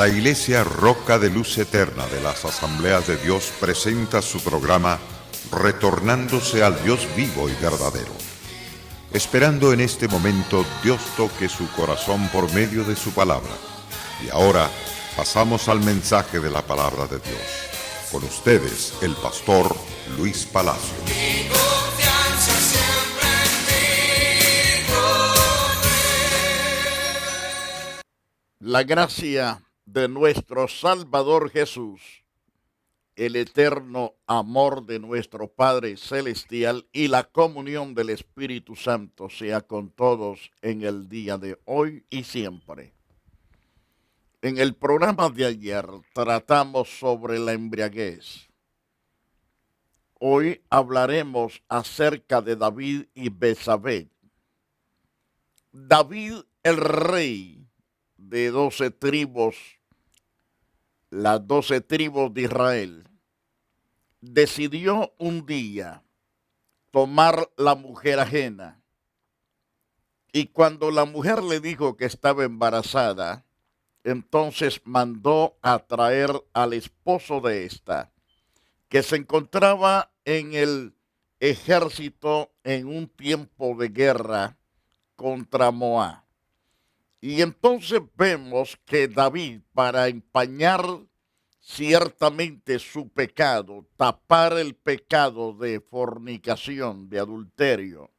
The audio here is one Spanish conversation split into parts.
La Iglesia Roca de Luz Eterna de las Asambleas de Dios presenta su programa Retornándose al Dios vivo y verdadero. Esperando en este momento Dios toque su corazón por medio de su palabra. Y ahora pasamos al mensaje de la palabra de Dios. Con ustedes, el pastor Luis Palacio. Mi confianza siempre en ti. La gracia de nuestro Salvador Jesús, el eterno amor de nuestro Padre Celestial y la comunión del Espíritu Santo sea con todos en el día de hoy y siempre. En el programa de ayer tratamos sobre la embriaguez. Hoy hablaremos acerca de David y Betsabé. David, el rey de 12 tribus, las 12 tribus de Israel, decidió un día tomar la mujer ajena. Y cuando la mujer le dijo que estaba embarazada, entonces mandó a traer al esposo de esta, que se encontraba en el ejército en un tiempo de guerra contra Moab. Y entonces vemos que David, para empañar ciertamente su pecado, tapar el pecado de fornicación, de adulterio,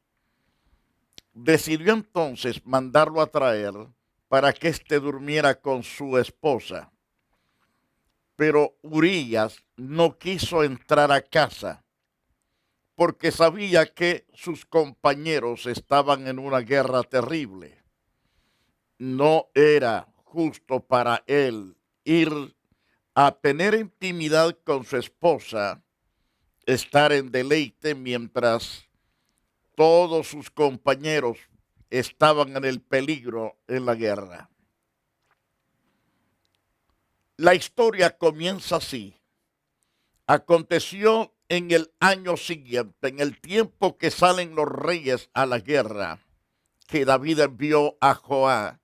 decidió entonces mandarlo a traer para que éste durmiera con su esposa. Pero Urías no quiso entrar a casa porque sabía que sus compañeros estaban en una guerra terrible. No era justo para él ir a tener intimidad con su esposa, estar en deleite mientras todos sus compañeros estaban en el peligro en la guerra. La historia comienza así. Aconteció en el año siguiente, en el tiempo que salen los reyes a la guerra, que David envió a Joab,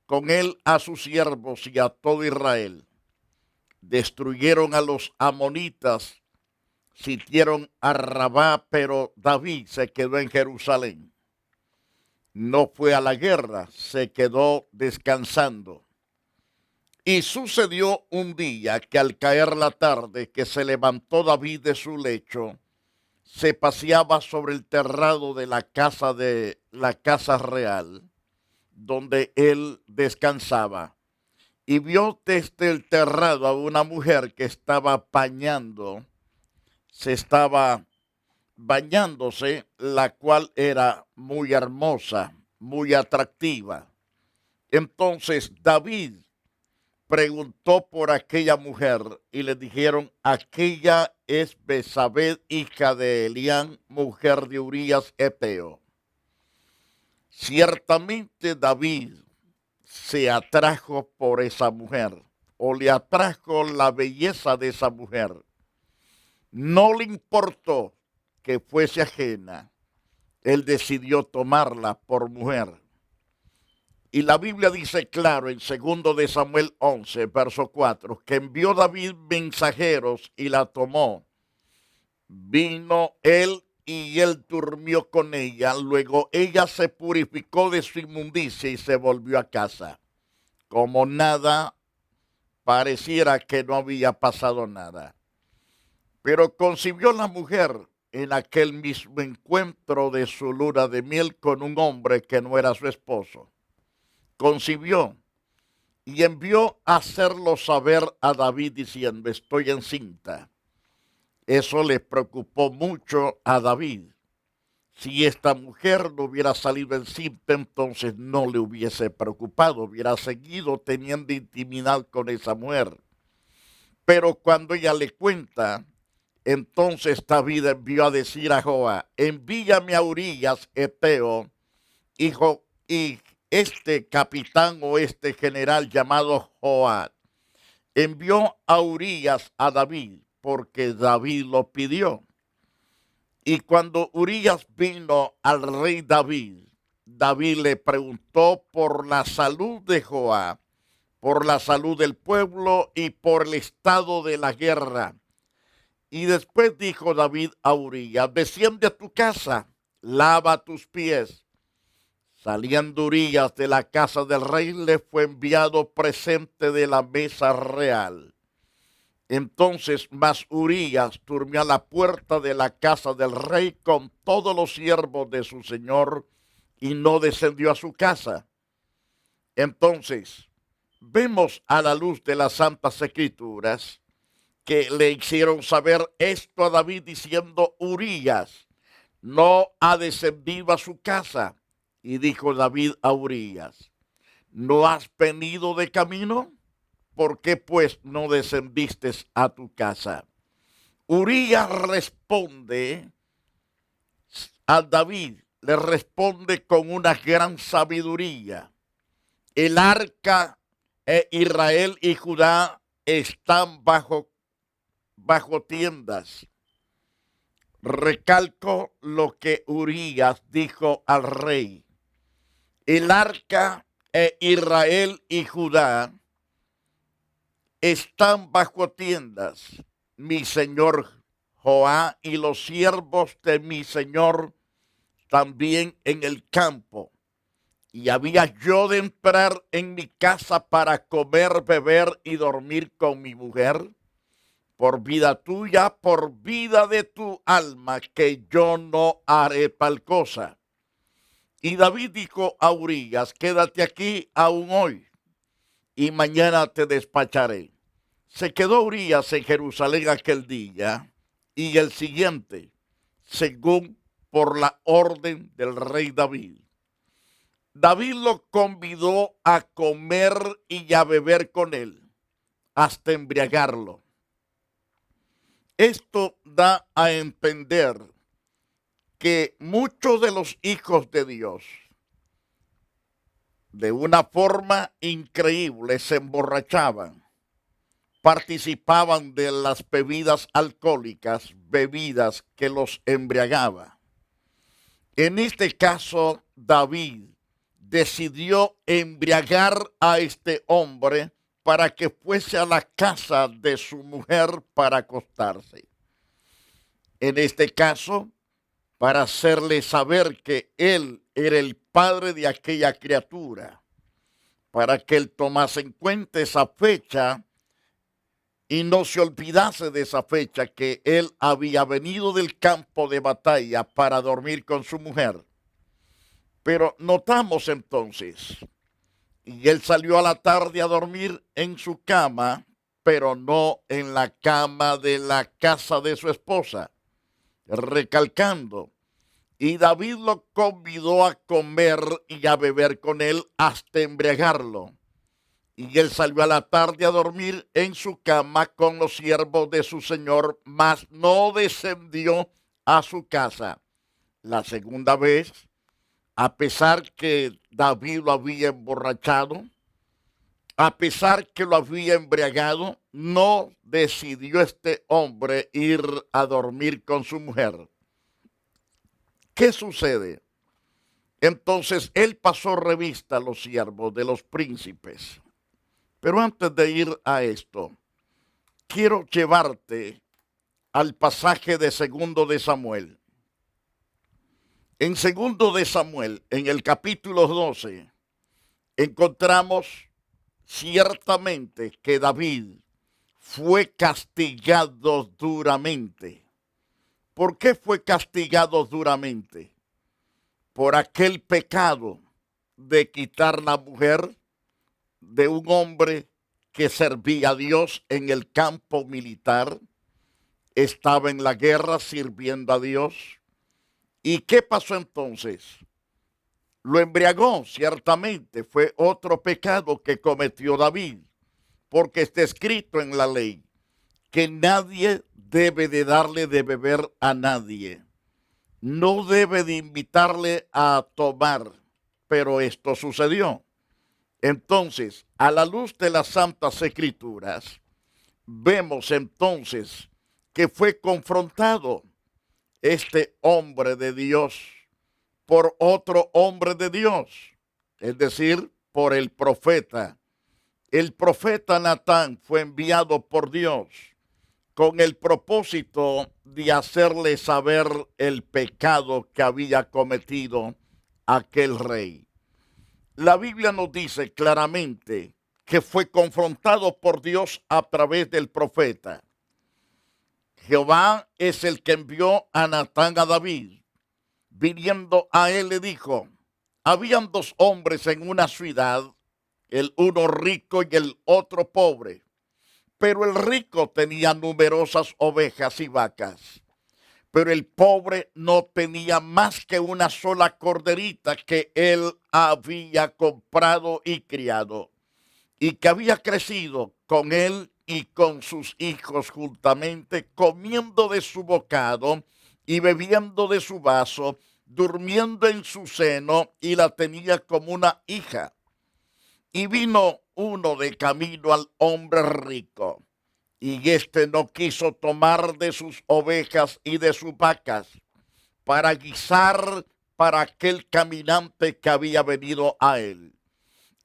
con él a sus siervos y a todo Israel. Destruyeron a los amonitas, sitiaron a Rabá, pero David se quedó en Jerusalén. No fue a la guerra, se quedó descansando. Y sucedió un día que al caer la tarde, que se levantó David de su lecho, se paseaba sobre el terrado de la casa real, donde él descansaba, y vio desde el terrado a una mujer que estaba bañándose, la cual era muy hermosa, muy atractiva. Entonces David preguntó por aquella mujer y le dijeron: aquella es Betsabé, hija de Elián, mujer de Urías Eteo. Ciertamente David se atrajo por esa mujer, o le atrajo la belleza de esa mujer. No le importó que fuese ajena, él decidió tomarla por mujer. Y la Biblia dice claro en 2 de Samuel 11, verso 4, que envió David mensajeros y la tomó. Vino él y él durmió con ella. Luego ella se purificó de su inmundicia y se volvió a casa. Como nada, pareciera que no había pasado nada. Pero concibió la mujer en aquel mismo encuentro de su luna de miel con un hombre que no era su esposo. Concibió y envió a hacerlo saber a David diciendo: estoy encinta. Eso le preocupó mucho a David. Si esta mujer no hubiera salido encinta, entonces no le hubiese preocupado, hubiera seguido teniendo intimidad con esa mujer. Pero cuando ella le cuenta, entonces David envió a decir a Joab: envíame a Urías Eteo, hijo, y este capitán o este general llamado Joab envió a Urías a David porque David lo pidió. Y cuando Urías vino al rey David, David le preguntó por la salud de Joab por la salud del pueblo y por el estado de la guerra. Y después dijo David a Urías, desciende a tu casa, lava tus pies. Saliendo Urías de la casa del rey, le fue enviado presente de la mesa real. Entonces más Urías durmió a la puerta de la casa del rey con todos los siervos de su señor y no descendió a su casa. Entonces vemos a la luz de las Santas Escrituras que le hicieron saber esto a David diciendo, Urías no ha descendido a su casa. Y dijo David a Urías, ¿no has venido de camino? ¿Por qué pues no descendiste a tu casa? Urías responde a David, le responde con una gran sabiduría. El arca Israel y Judá están bajo tiendas. Recalco lo que Urías dijo al rey. El arca Israel y Judá están bajo tiendas. Mi señor Joá y los siervos de mi señor también en el campo. Y había yo de entrar en mi casa para comer, beber y dormir con mi mujer. Por vida tuya, por vida de tu alma, que yo no haré tal cosa. Y David dijo a Urías, quédate aquí aún hoy, y mañana te despacharé. Se quedó Urías en Jerusalén aquel día y el siguiente, según por la orden del rey David. David lo convidó a comer y a beber con él, hasta embriagarlo. Esto da a entender que muchos de los hijos de Dios, de una forma increíble, se emborrachaban, participaban de las bebidas alcohólicas, bebidas que los embriagaba. En este caso, David decidió embriagar a este hombre para que fuese a la casa de su mujer para acostarse. En este caso, para hacerle saber que él era el padre de aquella criatura, para que él tomase en cuenta esa fecha y no se olvidase de esa fecha que él había venido del campo de batalla para dormir con su mujer. Pero notamos entonces, y él salió a la tarde a dormir en su cama, pero no en la cama de la casa de su esposa, recalcando. Y David lo convidó a comer y a beber con él hasta embriagarlo. Y él salió a la tarde a dormir en su cama con los siervos de su señor, mas no descendió a su casa. La segunda vez, a pesar que David lo había emborrachado, a pesar que lo había embriagado, no decidió este hombre ir a dormir con su mujer. ¿Qué sucede? Entonces él pasó revista a los siervos de los príncipes. Pero antes de ir a esto, quiero llevarte al pasaje de Segundo de Samuel. En Segundo de Samuel, en el capítulo 12, encontramos ciertamente que David fue castigado duramente. ¿Por qué fue castigado duramente? Por aquel pecado de quitar la mujer de un hombre que servía a Dios en el campo militar, estaba en la guerra sirviendo a Dios. ¿Y qué pasó entonces? Lo embriagó, ciertamente, fue otro pecado que cometió David, porque está escrito en la ley que nadie debe de darle de beber a nadie, no debe de invitarle a tomar, pero esto sucedió. Entonces, a la luz de las Santas Escrituras, vemos entonces que fue confrontado este hombre de Dios por otro hombre de Dios, es decir, por el profeta. el profeta Natán fue enviado por Dios con el propósito de hacerle saber el pecado que había cometido aquel rey. La Biblia nos dice claramente que fue confrontado por Dios a través del profeta. Jehová es el que envió a Natán a David. Viniendo a él le dijo, habían dos hombres en una ciudad, el uno rico y el otro pobre. Pero el rico tenía numerosas ovejas y vacas. Pero el pobre no tenía más que una sola corderita que él había comprado y criado, y que había crecido con él y con sus hijos juntamente, comiendo de su bocado y bebiendo de su vaso, durmiendo en su seno, y la tenía como una hija. Y vino uno de camino al hombre rico, y éste no quiso tomar de sus ovejas y de sus vacas para guisar para aquel caminante que había venido a él.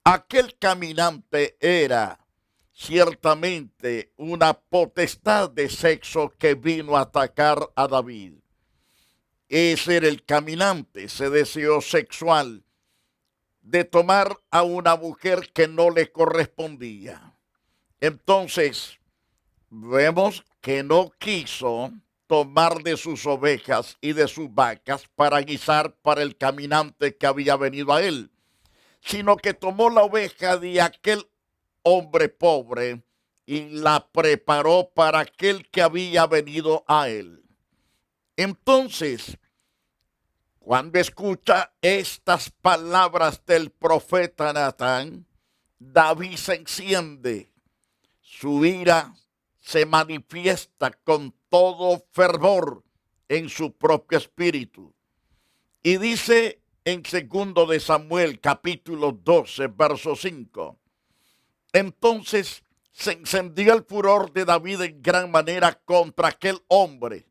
Aquel caminante era ciertamente una potestad de sexo que vino a atacar a David. Ese era el caminante, ese deseo sexual de tomar a una mujer que no le correspondía. Entonces, vemos que no quiso tomar de sus ovejas y de sus vacas para guisar para el caminante que había venido a él, sino que tomó la oveja de aquel hombre pobre y la preparó para aquel que había venido a él. Entonces, cuando escucha estas palabras del profeta Natán, David se enciende, su ira se manifiesta con todo fervor en su propio espíritu. Y dice en 2 de Samuel capítulo 12, verso 5, entonces se encendió el furor de David en gran manera contra aquel hombre,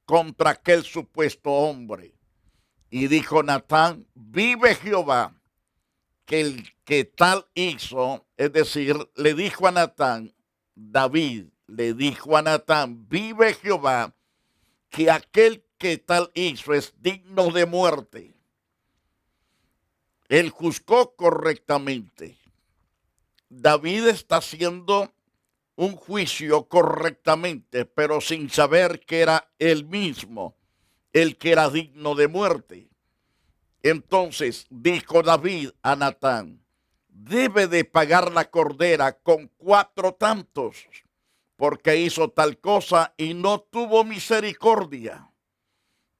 contra aquel supuesto hombre. Y dijo Natán, vive Jehová, que el que tal hizo, es decir, le dijo a Natán, David le dijo a Natán, vive Jehová, que aquel que tal hizo es digno de muerte. Él juzgó correctamente. David está haciendo un juicio correctamente, pero sin saber que era él mismo el que era digno de muerte. Entonces dijo David a Natán, debe de pagar la cordera con 4 tantos, porque hizo tal cosa y no tuvo misericordia.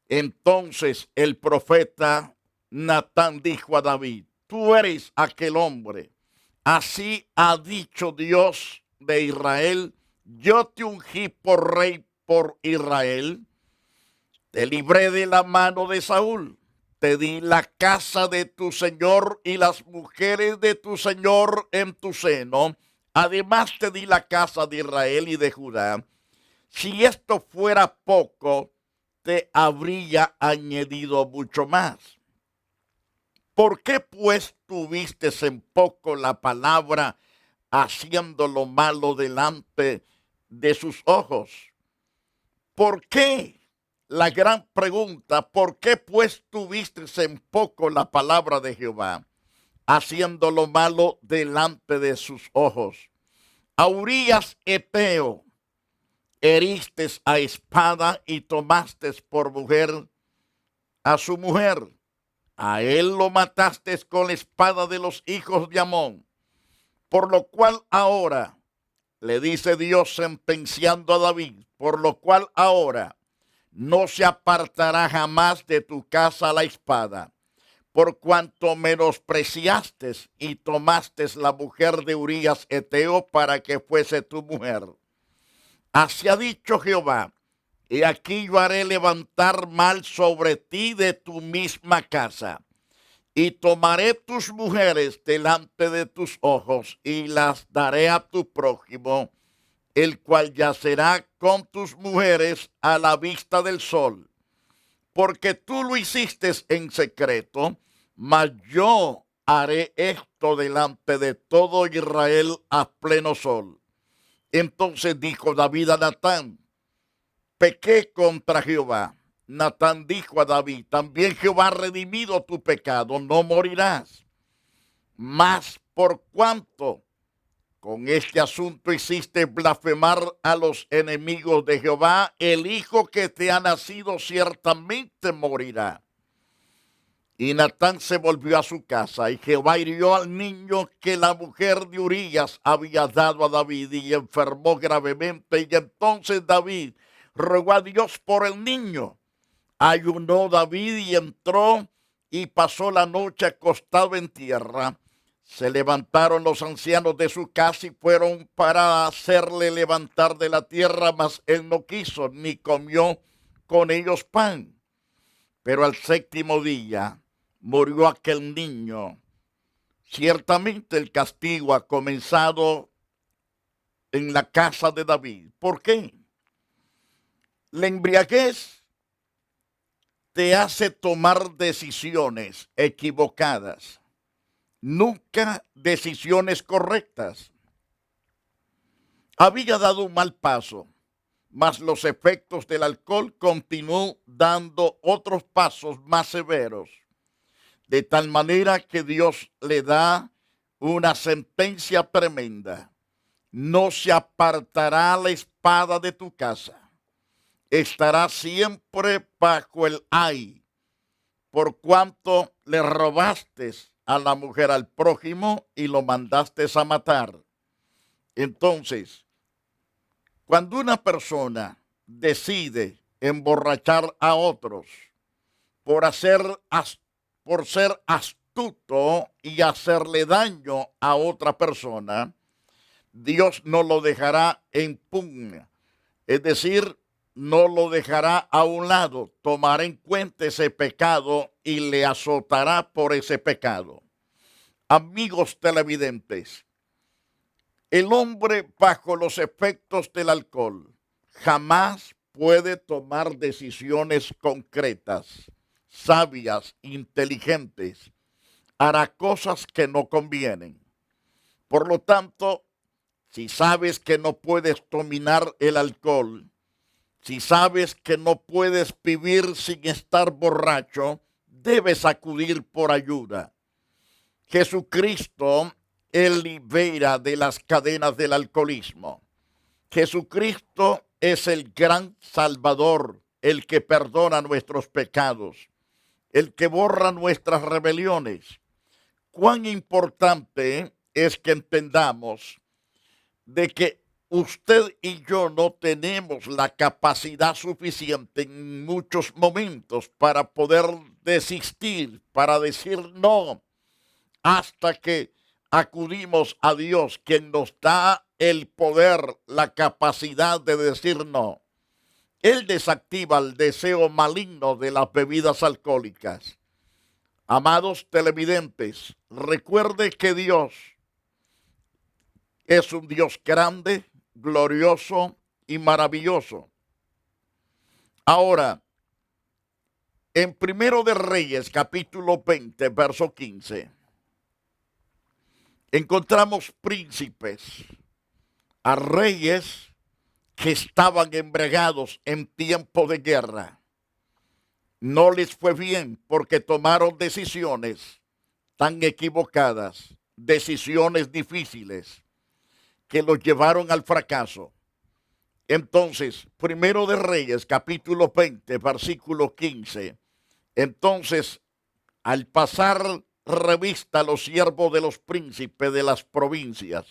Entonces el profeta Natán dijo a David, tú eres aquel hombre. Así ha dicho Dios de Israel, yo te ungí por rey por Israel, te libré de la mano de Saúl, te di la casa de tu señor y las mujeres de tu señor en tu seno, además te di la casa de Israel y de Judá. Si esto fuera poco, te habría añadido mucho más. ¿Por qué pues tuviste en poco la palabra haciendo lo malo delante de sus ojos? ¿Por qué? La gran pregunta, ¿por qué pues tuviste en poco la palabra de Jehová, haciendo lo malo delante de sus ojos? A Urías Eteo heriste a espada y tomaste por mujer a su mujer. A él lo mataste con la espada de los hijos de Amón. Por lo cual ahora, le dice Dios sentenciando a David, por lo cual ahora no se apartará jamás de tu casa la espada, por cuanto menospreciaste y tomaste la mujer de Urías Eteo para que fuese tu mujer. Así ha dicho Jehová, y aquí yo haré levantar mal sobre ti de tu misma casa, y tomaré tus mujeres delante de tus ojos, y las daré a tu prójimo, el cual yacerá con tus mujeres a la vista del sol. Porque tú lo hiciste en secreto, mas yo haré esto delante de todo Israel a pleno sol. Entonces dijo David a Natán, pequé contra Jehová. Natán dijo a David, también Jehová ha redimido tu pecado, no morirás. Mas por cuanto con este asunto hiciste blasfemar a los enemigos de Jehová, el hijo que te ha nacido ciertamente morirá. Y Natán se volvió a su casa, y Jehová hirió al niño que la mujer de Urías había dado a David, y enfermó gravemente. Y entonces David rogó a Dios por el niño. Ayunó David y entró y pasó la noche acostado en tierra. Se levantaron los ancianos de su casa y fueron para hacerle levantar de la tierra, mas él no quiso, ni comió con ellos pan. Pero al séptimo día murió aquel niño. Ciertamente el castigo ha comenzado en la casa de David. ¿Por qué? La embriaguez te hace tomar decisiones equivocadas, nunca decisiones correctas. Había dado un mal paso, mas los efectos del alcohol continuó dando otros pasos más severos, de tal manera que Dios le da una sentencia tremenda. No se apartará la espada de tu casa. Estará siempre bajo el ay, por cuanto le robaste a la mujer al prójimo y lo mandaste a matar. Entonces, cuando una persona decide emborrachar a otros por ser astuto y hacerle daño a otra persona, Dios no lo dejará en pugna. Es decir, no lo dejará a un lado, tomará en cuenta ese pecado y le azotará por ese pecado. Amigos televidentes, el hombre bajo los efectos del alcohol jamás puede tomar decisiones concretas, sabias, inteligentes. Hará cosas que no convienen. Por lo tanto, si sabes que no puedes dominar el alcohol, si sabes que no puedes vivir sin estar borracho, debes acudir por ayuda. Jesucristo, Él libera de las cadenas del alcoholismo. Jesucristo es el gran Salvador, el que perdona nuestros pecados, el que borra nuestras rebeliones. Cuán importante es que entendamos de que usted y yo no tenemos la capacidad suficiente en muchos momentos para poder desistir, para decir no, hasta que acudimos a Dios, quien nos da el poder, la capacidad de decir no. Él desactiva el deseo maligno de las bebidas alcohólicas. Amados televidentes, recuerde que Dios es un Dios grande, glorioso y maravilloso. Ahora, en Primero de Reyes, capítulo 20, verso 15, encontramos príncipes, a reyes que estaban embriagados en tiempo de guerra. No les fue bien porque tomaron decisiones tan equivocadas, decisiones difíciles, que los llevaron al fracaso. Entonces, Primero de Reyes, capítulo 20, versículo 15. Entonces, al pasar revista a los siervos de los príncipes de las provincias,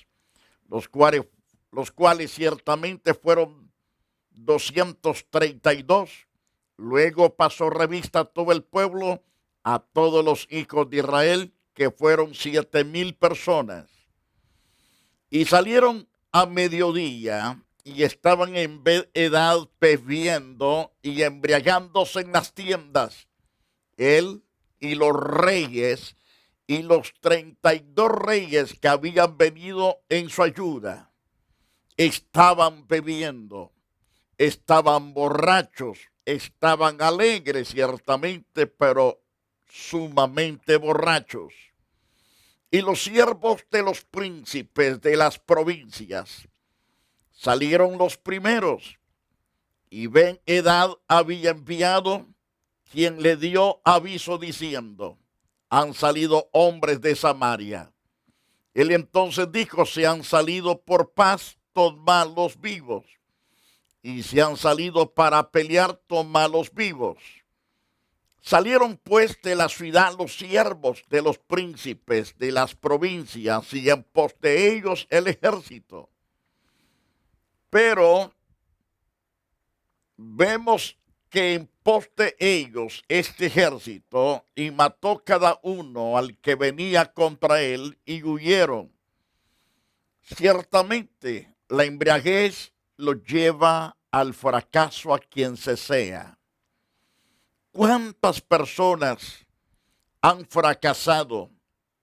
los cuales ciertamente fueron 232, luego pasó revista a todo el pueblo, a todos los hijos de Israel, que fueron 7,000 personas. Y salieron a mediodía y estaban en edad bebiendo y embriagándose en las tiendas. Él y los reyes y los 32 reyes que habían venido en su ayuda. Estaban bebiendo, estaban borrachos, estaban alegres ciertamente, pero sumamente borrachos. y los siervos de los príncipes de las provincias. Salieron los primeros, y Ben Edad había enviado, quien le dio aviso diciendo: han salido hombres de Samaria. Él entonces dijo: si han salido por paz, tomadlos vivos. Y si han salido para pelear, tomadlos vivos. Salieron pues de la ciudad los siervos de los príncipes de las provincias, y en pos de ellos el ejército. Pero vemos que en pos de ellos este ejército, y mató cada uno al que venía contra él, y huyeron. Ciertamente la embriaguez lo lleva al fracaso a quien se sea. ¿Cuántas personas han fracasado?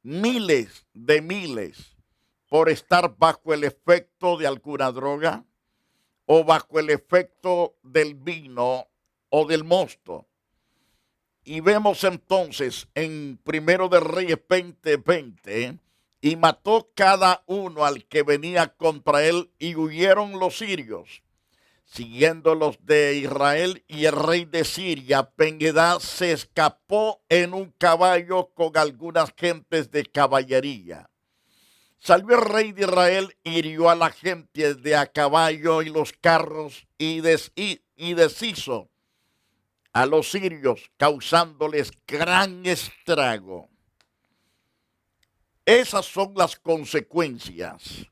Miles de miles, por estar bajo el efecto de alguna droga o bajo el efecto del vino o del mosto. Y vemos entonces en Primero de Reyes 20:20, y mató cada uno al que venía contra él, y huyeron los sirios, siguiendo los de Israel, y el rey de Siria, Ben-Hadad, se escapó en un caballo con algunas gentes de caballería. Salió el rey de Israel, hirió a la gente de a caballo y los carros, y deshizo a los sirios, causándoles gran estrago. Esas son las consecuencias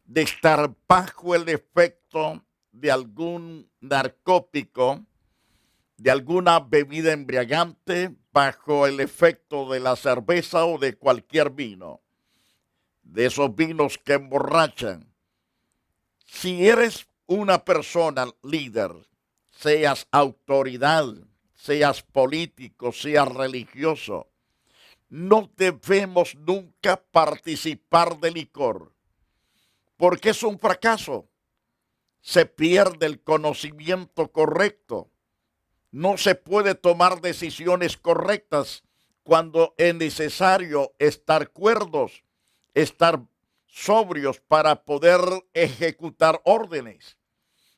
de estar bajo el efecto de algún narcótico, de alguna bebida embriagante, bajo el efecto de la cerveza o de cualquier vino, de esos vinos que emborrachan. Si eres una persona líder, seas autoridad, seas político, seas religioso, no debemos nunca participar de licor, porque es un fracaso. Se pierde el conocimiento correcto. No se puede tomar decisiones correctas cuando es necesario estar cuerdos, estar sobrios para poder ejecutar órdenes.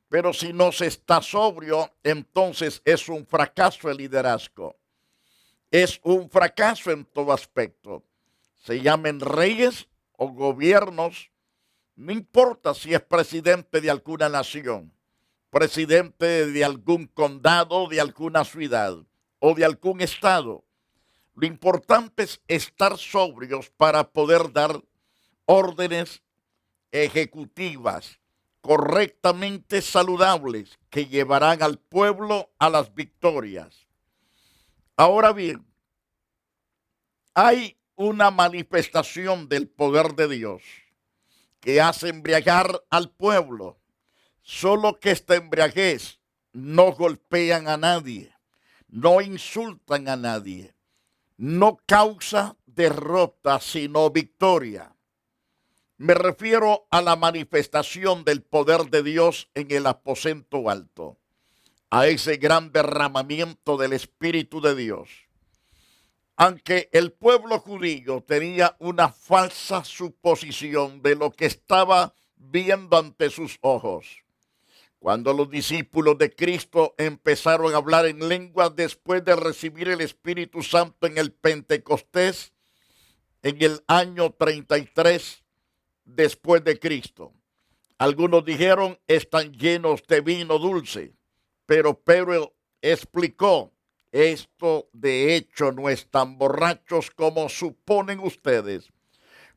Pero si no se está sobrio, entonces es un fracaso el liderazgo. Es un fracaso en todo aspecto. Se llamen reyes o gobiernos, no importa si es presidente de alguna nación, presidente de algún condado, de alguna ciudad o de algún estado. Lo importante es estar sobrios para poder dar órdenes ejecutivas correctamente saludables que llevarán al pueblo a las victorias. Ahora bien, hay una manifestación del poder de Dios que hace embriagar al pueblo, solo que esta embriaguez no golpean a nadie, no insultan a nadie, no causa derrota, sino victoria. Me refiero a la manifestación del poder de Dios en el aposento alto, a ese gran derramamiento del Espíritu de Dios. Aunque el pueblo judío tenía una falsa suposición de lo que estaba viendo ante sus ojos, cuando los discípulos de Cristo empezaron a hablar en lenguas después de recibir el Espíritu Santo en el Pentecostés, en el año 33 después de Cristo, algunos dijeron: están llenos de vino dulce. Pero Pedro explicó: esto de hecho no están borrachos como suponen ustedes,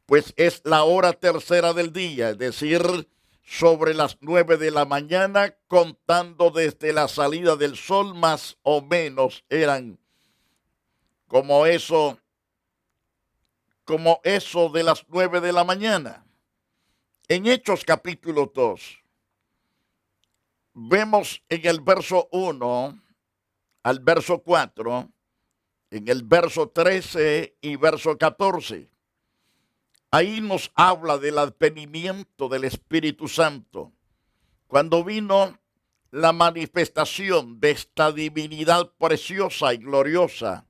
pues es la hora tercera del día, es decir, sobre las 9 de la mañana, contando desde la salida del sol, más o menos eran como eso de las 9 de la mañana. En Hechos capítulo 2, vemos en el verso 1 al verso 4, en el verso 13 y verso 14. Ahí nos habla del advenimiento del Espíritu Santo, cuando vino la manifestación de esta divinidad preciosa y gloriosa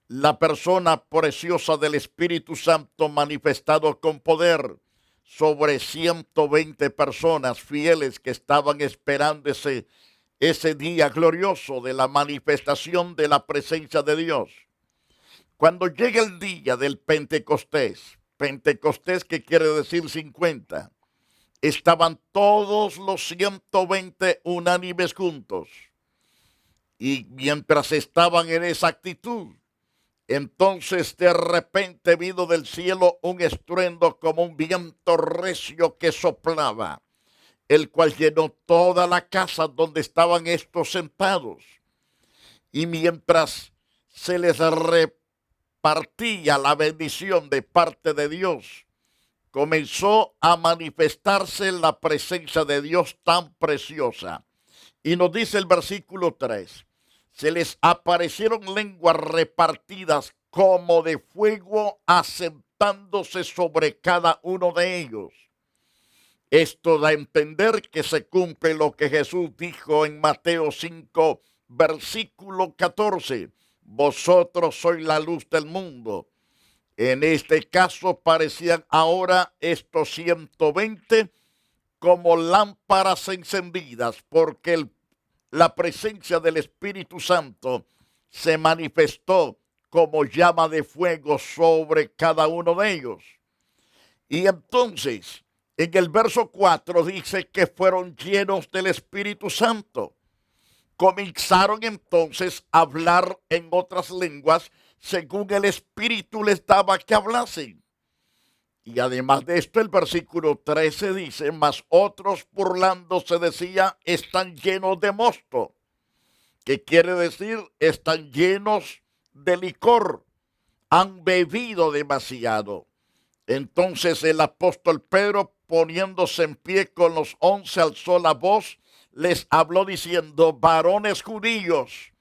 la persona preciosa del Espíritu Santo manifestado con poder sobre 120 personas fieles que estaban esperando ese día glorioso de la manifestación de la presencia de Dios. Cuando llega el día del Pentecostés, Pentecostés que quiere decir 50, estaban todos los 120 unánimes juntos. Y mientras estaban en esa actitud, entonces de repente vino del cielo un estruendo como un viento recio que soplaba, el cual llenó toda la casa donde estaban estos sentados. Y mientras se les repartía la bendición de parte de Dios, comenzó a manifestarse la presencia de Dios tan preciosa. Y nos dice el versículo 3, se les aparecieron lenguas repartidas como de fuego, asentándose sobre cada uno de ellos. Esto da a entender que se cumple lo que Jesús dijo en Mateo 5, versículo 14. Vosotros sois la luz del mundo. En este caso parecían ahora estos 120 como lámparas encendidas, porque la presencia del Espíritu Santo se manifestó como llama de fuego sobre cada uno de ellos. Y entonces, en el verso 4 dice que fueron llenos del Espíritu Santo. Comenzaron entonces a hablar en otras lenguas según el Espíritu les daba que hablasen. Y además de esto, el versículo 13 dice, mas otros burlándose decía, están llenos de mosto. ¿Qué quiere decir? Están llenos de licor. Han bebido demasiado. Entonces el apóstol Pedro, poniéndose en pie con los 11, alzó la voz, les habló diciendo, varones judíos,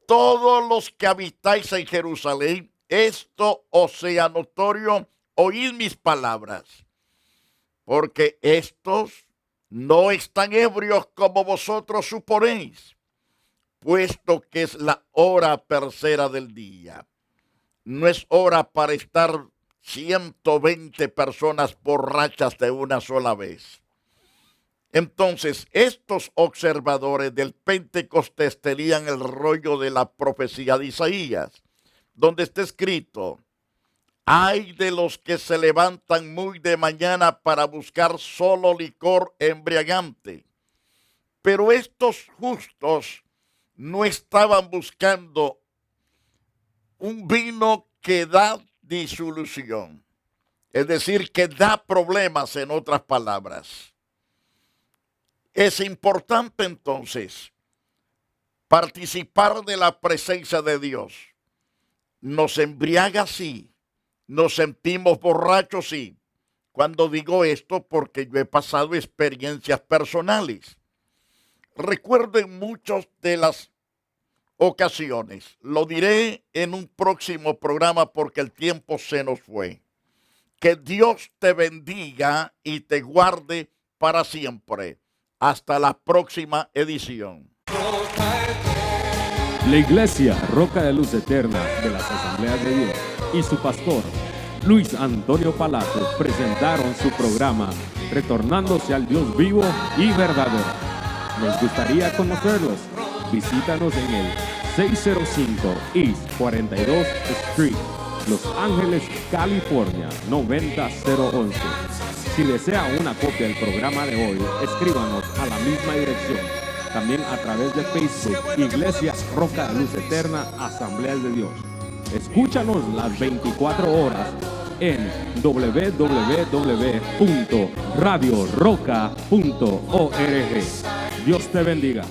todos los que habitáis en Jerusalén, esto os sea notorio, oíd mis palabras, porque estos no están ebrios como vosotros suponéis, puesto que es la hora tercera del día. No es hora para estar 120 personas borrachas de una sola vez. Entonces, estos observadores del Pentecostés tenían el rollo de la profecía de Isaías, donde está escrito, ay de los que se levantan muy de mañana para buscar solo licor embriagante. Pero estos justos no estaban buscando un vino que da disolución, es decir, que da problemas, en otras palabras. Es importante entonces participar de la presencia de Dios. Nos embriaga, sí. Nos sentimos borrachos, sí. Cuando digo esto, porque yo he pasado experiencias personales. Recuerdo en muchas de las ocasiones. Lo diré en un próximo programa porque el tiempo se nos fue. Que Dios te bendiga y te guarde para siempre. Hasta la próxima edición. La Iglesia Roca de Luz Eterna de las Asambleas de Dios y su pastor Luis Antonio Palacios presentaron su programa Retornándose al Dios vivo y verdadero. Nos gustaría conocerlos. Visítanos en el 605 East 42 Street, Los Ángeles, California 90011. Si desea una copia del programa de hoy, escríbanos a la misma dirección. También a través de Facebook, Iglesia Roca de Luz Eterna, Asambleas de Dios. Escúchanos las 24 horas en www.radioroca.org. Dios te bendiga.